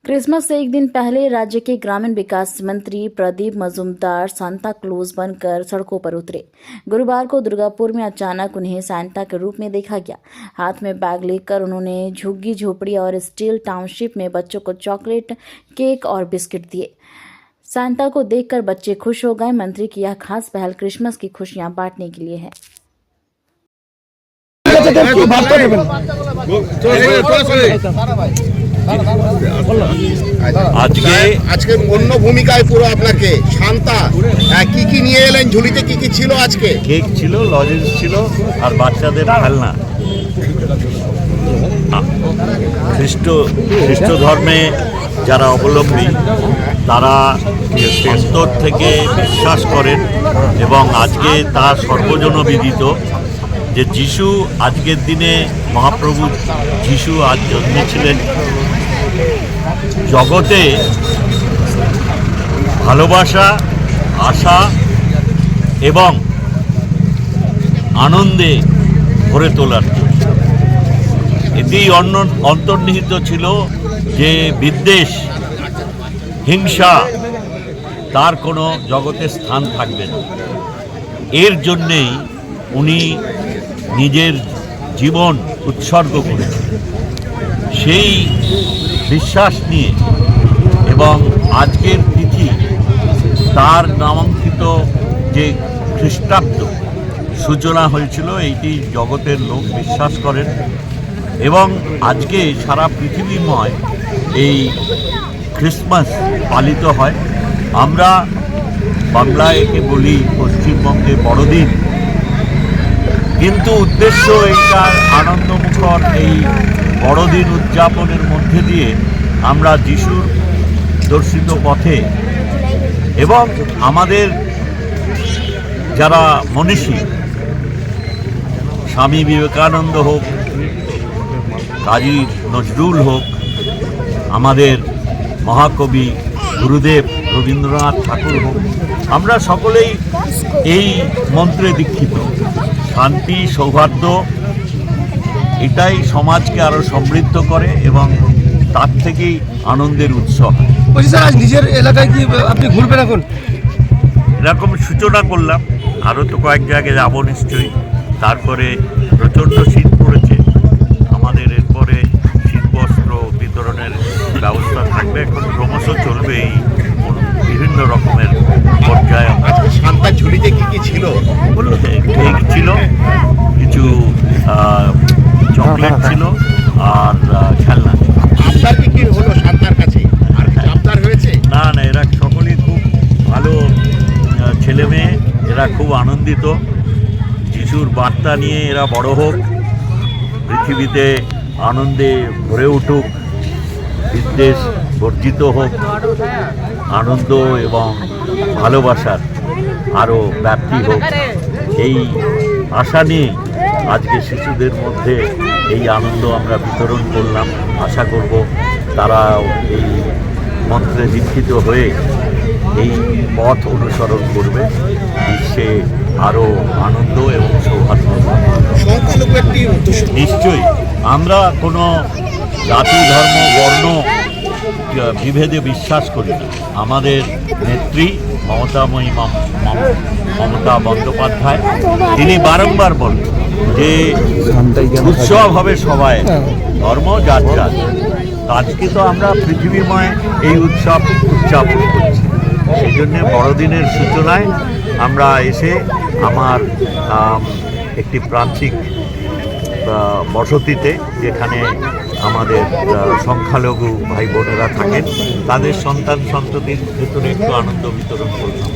Christmas से एक दिन पहले राज्य के ग्रामीण विकास मंत्री प्रदीप मजूमदार सांता क्लॉज बनकर सड़कों पर उतरे। गुरुवार को दुर्गापुर में अचानक उन्हें सांता के रूप में देखा गया। हाथ में बैग लेकर उन्होंने झुग्गी झोपड़ी और स्टील टाउनशिप में बच्चों को चॉकलेट, केक और बिस्किट दिए। सांता को देखकर बच्चे खुश हो गए। मंत्री की यह खास पहल क्रिसमस की खुशियां बांटने के लिए है। আজকে অন্য ভূমিকায় পুরো আপনাকে শান্তা কি কি নিয়ে এলেন, ঝুলিতে কি কি ছিল? আজকে কেক ছিল, লজেন্স ছিল আর বাচ্চাদের খেলনা। খ্রিস্ট ধর্মে যারা অবলম্বী তারা অন্তর থেকে বিশ্বাস করেন এবং আজকে তা সর্বজনবিদিত যে যিশু আজকের দিনে মহাপ্রভু যিশু আজ জন্মেছিলেন জগতে ভালোবাসা, আশা এবং আনন্দে ভরে তোলার জন্য। এতেই অন্তর্নিহিত ছিল যে বিদ্বেষ, হিংসা তার কোনো জগতে স্থান থাকবে না। এর জন্যেই উনি নিজের জীবন উৎসর্গ করেছেন। সেই বিশ্বাস নিয়ে এবং আজকের তিথি তার নামাঙ্কিত যে খ্রিস্টাব্দ সূচনা হয়েছিল এইটি জগতের লোক বিশ্বাস করেন এবং আজকে সারা পৃথিবীময় এই ক্রিসমাস পালিত হয়। আমরা বাংলায় একে বলি পশ্চিমবঙ্গে বড়দিন, কিন্তু উদ্দেশ্য এইটার আনন্দমুখর এই বড়দিন উদযাপনের মধ্যে দিয়ে আমরা যিশুর দর্শিত পথে এবং আমাদের যারা মনীষী, স্বামী বিবেকানন্দ হোক, কাজী নজরুল হোক, আমাদের মহাকবি গুরুদেব রবীন্দ্রনাথ ঠাকুর হোক, আমরা সকলেই এই মন্ত্রে দীক্ষিত। শান্তি, সৌহার্দ্য এটাই সমাজকে আরো সমৃদ্ধ করে এবং তার থেকেই আনন্দের উৎস হয়। স্যার, আজ নিজের এলাকায় কি আপনি ঘুরবেন? এখন এরকম সূচনা করলাম, আরও তো কয়েক জায়গায় যাবো নিশ্চয়ই। তারপরে প্রচণ্ড শীত পড়েছে, আমাদের এরপরে শীতবস্ত্র বিতরণের ব্যবস্থা থাকবে। এখন ক্রমশ চলবে এই বিভিন্ন রকমের পর্যায়ে। শান্তার ঝুলিতে কি কি ছিল? কেক ছিল, কিছু চকলেট ছিল আর খেলনা। আপনার কি কি হলো শান্তার কাছে? আর কিছু আপনার হয়েছে? না, এরা সকলেই খুব ভালো ছেলে মেয়ে, এরা খুব আনন্দিত। যিশুর বার্তা নিয়ে এরা বড় হোক, পৃথিবীতে আনন্দে ভরে উঠুক, বিদ্বেষ বর্জিত হোক, আনন্দ এবং ভালোবাসার আরও ব্যাপ্তি হোক, এই আশা নিয়ে আজকে শিশুদের মধ্যে এই আনন্দ আমরা বিতরণ করলাম। আশা করব তারা এই মন্ত্রে দীক্ষিত হয়ে এই পথ অনুসরণ করবে, বিশ্বে আরও আনন্দ এবং সৌহার্দ্য। নিশ্চয়ই আমরা কোনো জাতি, ধর্ম, বর্ণ বিভেদে বিশ্বাস করি না। আমাদের নেত্রী মমতা বন্দ্যোপাধ্যায় তিনি বারংবার বলেন যে উৎসব হবে সবাই, ধর্ম যার যার। আজকে তো আমরা পৃথিবীময় এই উৎসব উদযাপন করছি। সেই জন্যে বড়দিনের সূচনায় আমরা এসে আমার একটি প্রান্তিক বসতিতে, যেখানে আমাদের সংখ্যালঘু ভাই বোনেরা থাকেন, তাদের সন্তান সন্ততির ভেতরে একটু আনন্দ বিতরণ করলাম।